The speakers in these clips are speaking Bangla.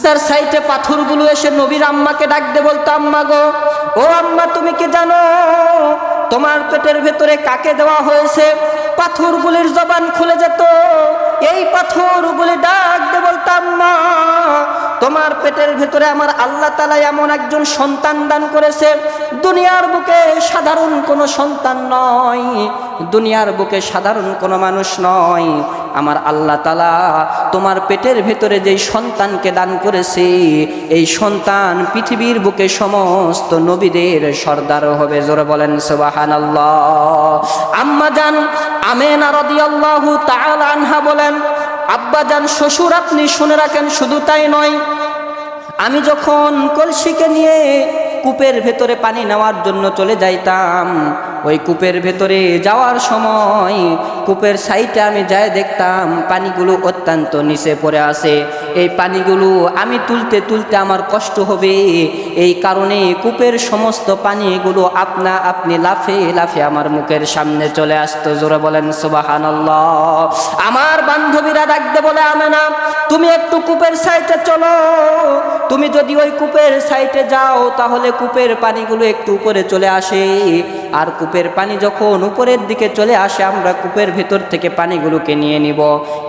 রাস্তার সাইডে পাথরগুলো এসে নবীর আম্মাকে ডাক দিয়ে বলতো, আম্মা গো, ও আম্মা, তুমি কি জানো তোমার পেটের ভেতরে কাকে দেওয়া হয়েছে? পাথরগুলির জবান খুলে যেত। এই পাথরগুলি ডাক দিয়ে বলতো, আম্মা, তোমার পেটের ভেতরে আমার আল্লাহ তাআলা এমন একজন সন্তান দান করেছে, দুনিয়ার বুকে সাধারণ কোনো সন্তান নয়, দুনিয়ার বুকে সাধারণ কোনো মানুষ নয়। আমার আল্লাহ তাআলা তোমার পেটের ভেতরে যেই সন্তানকে দান করেছে, এই সন্তান পৃথিবীর বুকে সমস্ত নবীদের সর্দার হবে। জোরে বলেন সুবহানাল্লাহ। আম্মা জান আমেনা রাদিয়াল্লাহু তাআলা আনহা বলেন, আব্বা জান, শ্বশুর, আপনি শুনে রাখেন, শুধু তাই নয়, আমি যখন কলসিকে নিয়ে কূপের ভেতরে পানি নেওয়ার জন্য চলে যাইতাম, ওই কূপের ভেতরে যাওয়ার সময় কূপের সাইডে আমি যাই দেখতাম পানিগুলো অত্যন্ত নিচে পড়ে আসে। এই পানিগুলো আমি তুলতে তুলতে আমার কষ্ট হবে, এই কারণে কূপের সমস্ত পানিগুলো আপনা আপনি লাফে লাফে আমার মুখের সামনে চলে আসতো। জোরে বলেন সুবহানাল্লাহ। আমার বান্ধবীরা ডাকতে বলে, আমেনা, তুমি একটু কূপের সাইডে চলো, তুমি যদি ওই কূপের সাইডে যাও তাহলে কূপের পানিগুলো একটু উপরে চলে আসে, আর কূপের পানি যখন উপরের দিকে চলে আসে আমরা কূপের ভেতর থেকে পানিগুলোকে নিয়ে নিব,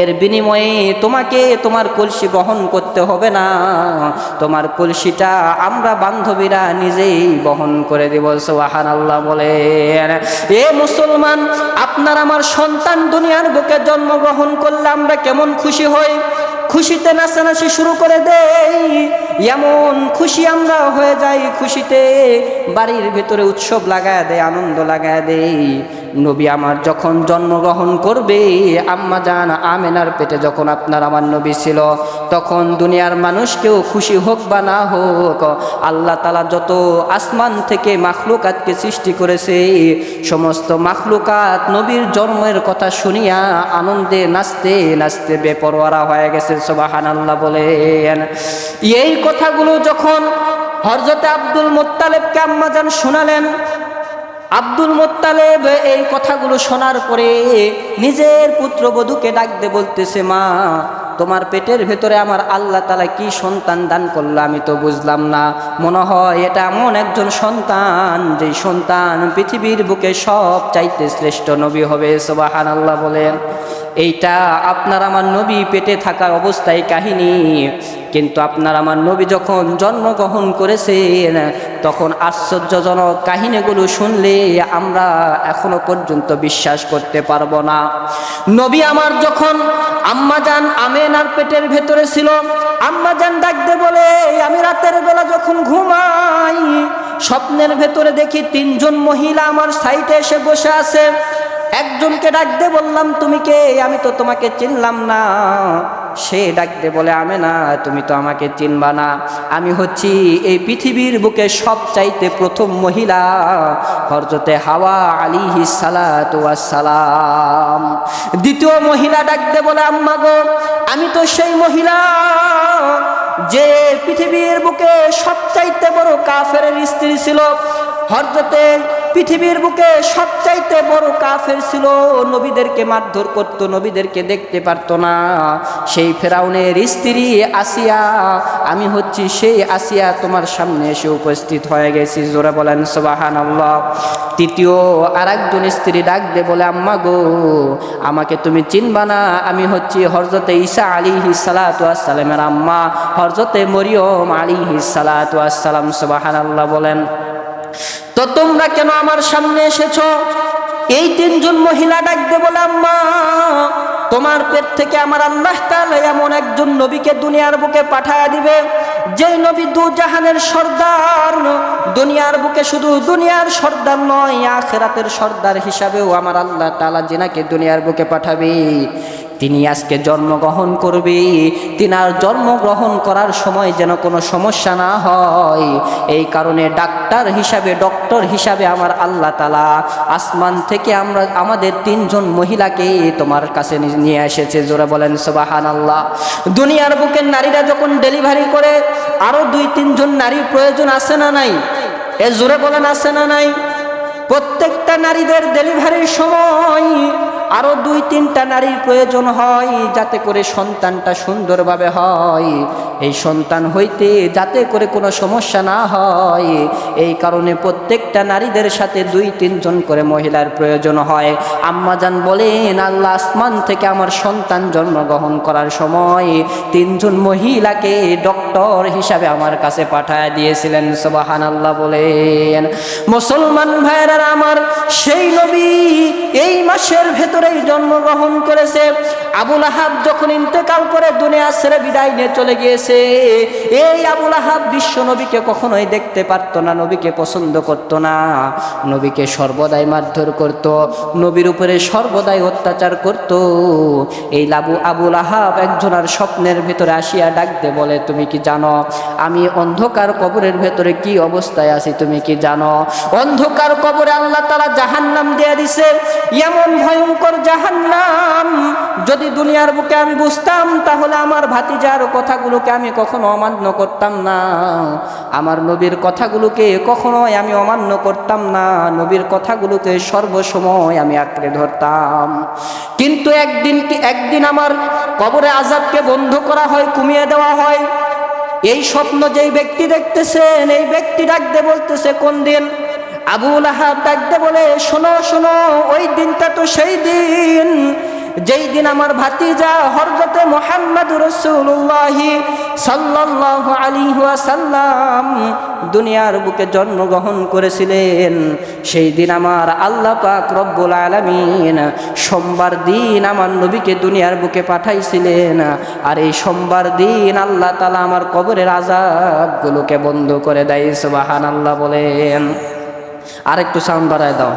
এর বিনিময়ে তোমাকে তোমার কলসি বহন করতে হবে না, তোমার কলসিটা আমরা বান্ধবীরা নিজেই বহন করে দেব। সুবহানাল্লাহ বলেন। এ মুসলমান, আপনার আমার সন্তান দুনিয়ার বুকে জন্মগ্রহণ করলে আমরা কেমন খুশি হই, খুশিতে নাচানাচি শুরু করে দেই, এমন খুশি আমরা হয়ে যাই, খুশিতে বাড়ির ভেতরে উৎসব লাগায় দেয়, আনন্দ লাগায় দেই। নবী আমার যখন জন্মগ্রহণ করবে, আম্মা জান আমেনার পেটে যখন আপনার আমার নবী ছিল, তখন দুনিয়ার মানুষকেও খুশি হোক বা না হোক, আল্লাহ তাআলা যত আসমান থেকে মাখলুকাতকে সৃষ্টি করেছে, সমস্ত মাখলুকাত নবীর জন্মের কথা শুনিয়া আনন্দে নাচতে নাচতে বেপরোয়া হয়ে গেছে। সুবহানাল্লাহ বলেন। এই কথাগুলো যখন হযরতে আব্দুল মুত্তালিবকে আম্মা জান শোনালেন, আব্দুল মুত্তালিব এই কথাগুলো শোনার পরে নিজের পুত্রবধূকে ডাক দিয়ে বলতেছে, মা, তোমার পেটের ভেতরে আমার আল্লাহ তাআলা কি সন্তান দান করলো আমি তো বুঝলাম না, মনে হয় এটা এমন একজন সন্তান যেই সন্তান পৃথিবীর বুকে সব চাইতে শ্রেষ্ঠ নবী হবে। সুবহানাল্লাহ বলেন। এইটা আপনার আমার নবী পেটে থাকার অবস্থায় কাহিনী, কিন্তু আপনার আমার নবী যখন জন্মগ্রহণ করেছেন তখন আশ্চর্যজনক কাহিনীগুলো শুনলে আমরা এখনো পর্যন্ত বিশ্বাস করতে পারবো না। নবী আমার যখন আম্মাজান আমেনার পেটের ভেতরে ছিল, আম্মাজান ডাকতে বলে, আমি রাতের বেলা যখন ঘুমাই স্বপ্নের ভেতরে দেখি তিনজন মহিলা আমার সাইডে এসে বসে আছে। একজনকে ডাকতে বললাম, তুমি কে? আমি তো তোমাকে চিনলাম না। সে ডাকতে বলে, আমেনা, তুমি তো আমাকে চিনবা না, আমি হচ্ছি এই পৃথিবীর বুকে সবচাইতে প্রথম মহিলা, হযরতে হাওয়া আলাইহিস সালাতু ওয়াস সালাম। দ্বিতীয় মহিলা ডাকতে বলে, আম্মা গো, আমি তো সেই মহিলা যে পৃথিবীর বুকে সবচাইতে বড় কাফেরের স্ত্রী ছিল, হযরতে পৃথিবীর বুকে সবচাইতে বড় কাফের ছিল, নবীদেরকে মারধর করত, নবীদেরকে দেখতে পারত না, সেই ফেরাউনের স্ত্রী আসিয়া, আমি হচ্ছি সেই আসিয়া, তোমার সামনে এসে উপস্থিত হয়ে গেছি। জোরে বলেন সুবহানাল্লাহ। তৃতীয় আরেকজন স্ত্রী ডাক দে বলে, আম্মা গো, আমাকে তুমি চিনবা না, আমি হচ্ছি হযরতে ঈসা আলাইহিস সালাতু ওয়াস সালামের আম্মা, হযরতে মরিয়ম আলাইহিস সালাতু ওয়াস সালাম। সুবহানাল্লাহ বলেন। তো তোমরা কেন আমার সামনে এসেছো? এই তিনজন মহিলা ডাকতে বলে, আম্মা, তোমার পেট থেকে আমার আল্লাহ তাআলা এমন একজন নবীকে দুনিয়ার বুকে পাঠায়া দিবে, যেই নবী দু জাহানের সর্দার, দুনিয়ার বুকে শুধু দুনিয়ার সর্দার নয়, আখিরাতের সর্দার হিসাবেও আমার আল্লাহ তাআলা যিনাকে দুনিয়ার বুকে পাঠাবে, তিনি আজকে জন্মগ্রহণ করবে। তিনার জন্মগ্রহণ করার সময় যেন কোনো সমস্যা না হয়, এই কারণে ডক্টর হিসাবে আমার আল্লাহ তাআলা আসমান থেকে আমাদের তিনজন মহিলাকে তোমার কাছে নিয়ে এসেছে। জোরে বলেন সুবহানাল্লাহ। দুনিয়ার বুকের নারীরা যখন ডেলিভারি করে আরো 2-3 জন নারীর প্রয়োজন আছে না নাই? এ জোরে বলেন আছে না নাই? প্রত্যেকটা নারীদের ডেলিভারির সময় আরো 2-3টা নারীর প্রয়োজন হয় যাতে করে সন্তানটা সুন্দরভাবে হয়, এই সন্তান হইতে যাতে করে কোনো সমস্যা না হয়, এই কারণে প্রত্যেকটা নারীদের সাথে 2-3 জন করে মহিলার প্রয়োজন হয়। আম্মাজান বলেন আল্লাহ আসমান থেকে আমার সন্তান জন্মগ্রহণ করার সময় 3 জন মহিলাকে ডক্টর হিসাবে আমার কাছে পাঠায় দিয়েছিলেন। সুবহানাল্লাহ বলেন। মুসলমান ভাইরা আমার, সেই নবী এই মাসের ভেতরেই জন্মগ্রহণ করেছে। আবু লাহাব যখন ইন্তেকাল করে দুনিয়া ছেড়ে বিদায় নিয়ে চলে গিয়েছে, এই আবু লাহাব বিশ্ব নবীকে কখনোই দেখতে পারতো না, নবীকে পছন্দ করতো না, নবীকে সর্বদাই মারধর করত, নবীর উপরে সর্বদাই অত্যাচার করত। এই আবু লাহাব একজনের স্বপ্নের ভেতরে আসিয়া ডাক দে বলে, তুমি কি জানো আমি অন্ধকার কবরের ভেতরে কি অবস্থায় আছি? তুমি কি জানো অন্ধকার কবরে আল্লাহ তাআলা জাহান্নাম দিয়ে দিছে, এমন ভয়ঙ্কর জাহান্নাম, যদি দুনিয়ার বুকে আমি বুঝতাম তাহলে আমার ভাতিজার কথাগুলোকে আমি কখনো অমান্য করতাম না, আমার নবীর কথাগুলোকে কখনোই আমি অমান্য করতাম না, নবীর কথাগুলোকে সর্বসময় আমি আঁকড়ে ধরতাম। কিন্তু একদিন আমার কবরে আযাবকে বন্ধ করা হয়, কমিয়ে দেওয়া হয়। এই স্বপ্ন যেই ব্যক্তি দেখতেছেন, এই ব্যক্তি ডাকতে বলতেছে, কোন দিন? আবু লাহাব ডাকতে বলে, শোনো শোনো, ওই দিনটা তো সেই দিন যেই দিন আমার ভাতিজা হযরতে মুহাম্মদুর রাসূলুল্লাহ সাল্লাল্লাহু আলাইহি ওয়াসাল্লাম দুনিয়ার বুকে জন্মগ্রহণ করেছিলেন। সেই দিন আমার আল্লাহ পাক রব্বুল আলামিন সোমবার দিন আমার নবীকে দুনিয়ার বুকে পাঠাইছিলেন। আর এই সোমবার দিন আল্লাহ তাআলা আমার কবরের আযাবগুলোকে বন্ধ করে দেয়। সুবহানাল্লাহ বলেন। আরেকটু সাউন্ড বাড়ায় দাও,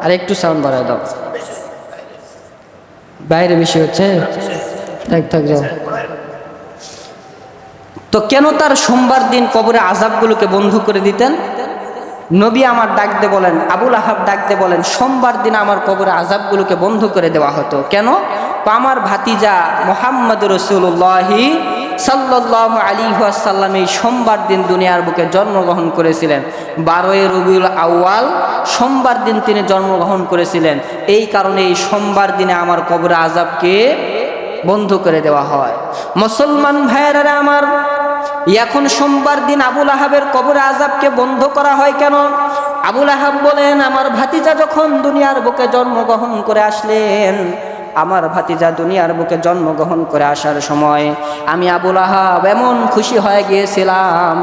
আরেকটু সাউন্ড বাড়ায় দাও, বাইরে বেশি হচ্ছে, থাক যাও। তো কেন তার সোমবার দিন কবরে আযাবগুলোকে বন্ধ করে দিতেন? নবী আমার ডাকতে বলেন, আবু লাহাব ডাকতে বলেন, সোমবার দিন আমার কবরে আযাবগুলোকে বন্ধ করে দেওয়া হতো। কেন? আমার ভাতিজা মুহাম্মদুর রাসূলুল্লাহ সাল্লাল্লাহু আলাইহি ওয়াসাল্লাম এই সোমবার দিন দুনিয়ার বুকে জন্মগ্রহণ করেছিলেন। 12 রবিউল আউয়াল সোমবার দিন তিনি জন্মগ্রহণ করেছিলেন। এই কারণে এই সোমবার দিনে আমার কবরে আযাবকে বন্ধ করে দেওয়া হয়। মুসলমান ভাইয়েরা আমার, এখন সোমবার দিন আবু লাহাবের কবরে আযাবকে বন্ধ করা হয় কেন? আবু লাহাব বলেন, আমার ভাতিজা যখন দুনিয়ার বুকে জন্মগ্রহণ করে আসলেন, আমার ভাতিজা দুনিয়ার বুকে জন্মগ্রহণ করে আসার সময় আমি আবু লাহাব এমন খুশি হয়ে গিয়েছিলাম,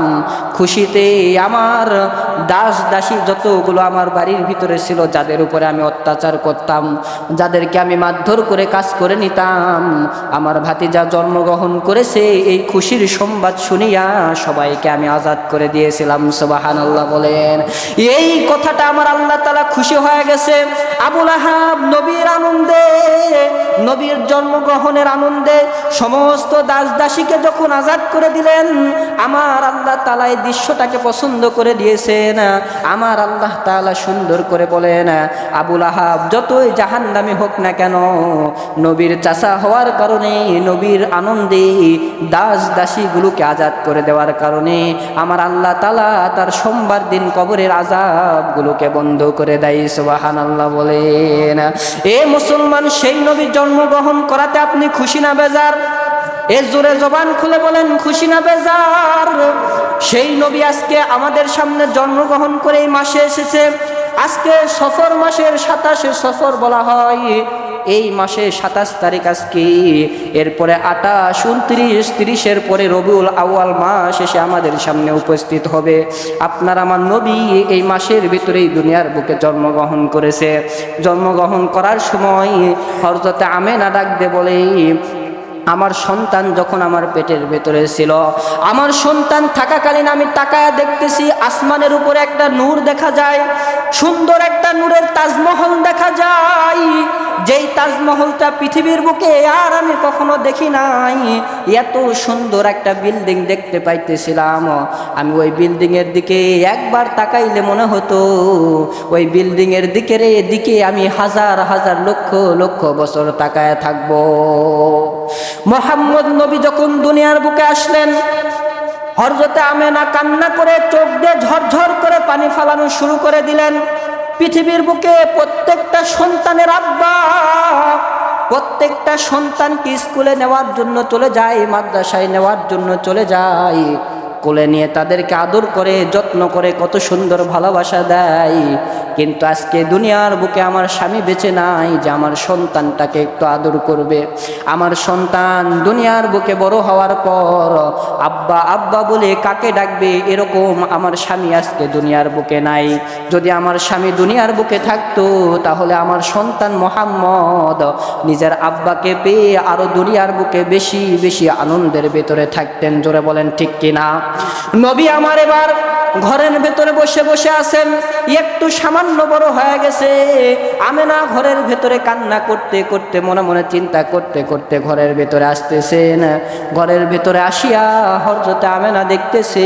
খুশিতে আমার দাস দাসী যতগুলো আমার বাড়ির ভিতরে ছিল, যাদের উপরে আমি অত্যাচার করতাম, যাদেরকে আমি মারধর করে কাজ করে নিতাম, আমার ভাতিজা জন্মগ্রহণ করেছে এই খুশির সংবাদ শুনিয়া সবাইকে আমি আজাদ করে দিয়েছিলাম। সুবহানাল্লাহ বলেন। এই কথাটা আমার আল্লাহ তাআলা খুশি হয়ে গেছে। আবু লাহাব নবীর আনন্দে, নবীর জন্মগ্রহণের আনন্দে সমস্ত দাস দাসীকে যখন আজাদ করে দিলেন, আমার আল্লাহ তাআলা এই দৃশ্যটাকে পছন্দ করে দিয়েছেন। আমার আল্লাহ তাআলা সুন্দর করে বলেন, আবু লাহাব যতই জাহান্নামী হোক না কেন, নবীর চাচা হওয়ার কারণে, নবীর আনন্দে দাস দাসীগুলোকে আজাদ করে দেওয়ার কারণে আমার আল্লাহ তাআলা তার সোমবার দিন কবরের আযাবগুলোকে বন্ধ করে দেয়। সুবহানাল্লাহ বলেন। এ মুসলমান, সেই নবীর জন্মগ্রহণ করাতে আপনি খুশি না বেজার? এ জোরে জবান খুলে বলেন, খুশি না বেজার? সেই নবী আজকে আমাদের সামনে জন্মগ্রহণ করে এই মাসে এসেছে। আজকে সফর মাসের 27 সফর বলা হয়। এই মাসে 27 তারিখ আজকে, এরপরে 28, 29, 30-এর পরে রবিউল আউয়াল মাস এসে আমাদের সামনে উপস্থিত হবে। আপনার আমার নবী এই মাসের ভিতরেই দুনিয়ার বুকে জন্মগ্রহণ করেছে। জন্মগ্রহণ করার সময় হযরতে আমেনা ডাক দিয়ে বলে, আমার সন্তান যখন আমার পেটের ভেতরে ছিল, আমার সন্তান থাকাকালীন আমি তাকায়া দেখতেছি আসমানের উপরে একটা নূর দেখা যায়, সুন্দর একটা নূরের তাজমহল দেখা যায়, যেই তাজমহলটা পৃথিবীর বুকে আর আমি কখনো দেখি নাই। এত সুন্দর একটা বিল্ডিং দেখতে পাইতেছিলাম। আমি ওই বিল্ডিং এর দিকে একবার তাকাইলে মনে হতো ওই বিল্ডিং এর দিকে আমি হাজার হাজার লক্ষ লক্ষ বছর তাকায় থাকবো। মুহাম্মদ নবী যখন দুনিয়ার বুকে আসলেন, হযরতে আমেনা কান্না করে চোখ দিয়ে ঝরঝর করে পানি ফালানো শুরু করে দিলেন। পৃথিবীর বুকে প্রত্যেকটা সন্তানের আব্বা প্রত্যেকটা সন্তানকে স্কুলে নেওয়ার জন্য চলে যায়, মাদ্রাসায় নেওয়ার জন্য চলে যায়, কোলে নিয়ে তাদেরকে আদর করে যত্ন করে কত সুন্দর ভালোবাসা দেয়। কিন্তু আজকে দুনিয়ার বুকে আমার স্বামী বেঁচে নাই যে আমার সন্তানটাকে একটু আদর করবে। আমার সন্তান দুনিয়ার বুকে বড় হওয়ার পর আব্বা আব্বা বলে কাকে ডাকবে, এরকম আমার স্বামী আজকে দুনিয়ার বুকে নাই। যদি আমার স্বামী দুনিয়ার বুকে থাকতো তাহলে আমার সন্তান মোহাম্মদ নিজের আব্বাকে পেয়ে আরো দুনিয়ার বুকে বেশি বেশি আনন্দের ভেতরে থাকতেন। জোরে বলেন ঠিক কিনা? নবী আমার এবার ঘরের ভেতরে বসে বসে আছেন, একটু সামান্য বড় হয়ে গেছে। আমেনা ঘরের ভেতরে কান্না করতে করতে মনে মনে চিন্তা করতে করতে ঘরের ভেতরে আসতেছেন। ঘরের ভেতরে আসিয়া হযরত আমেনা দেখতেছে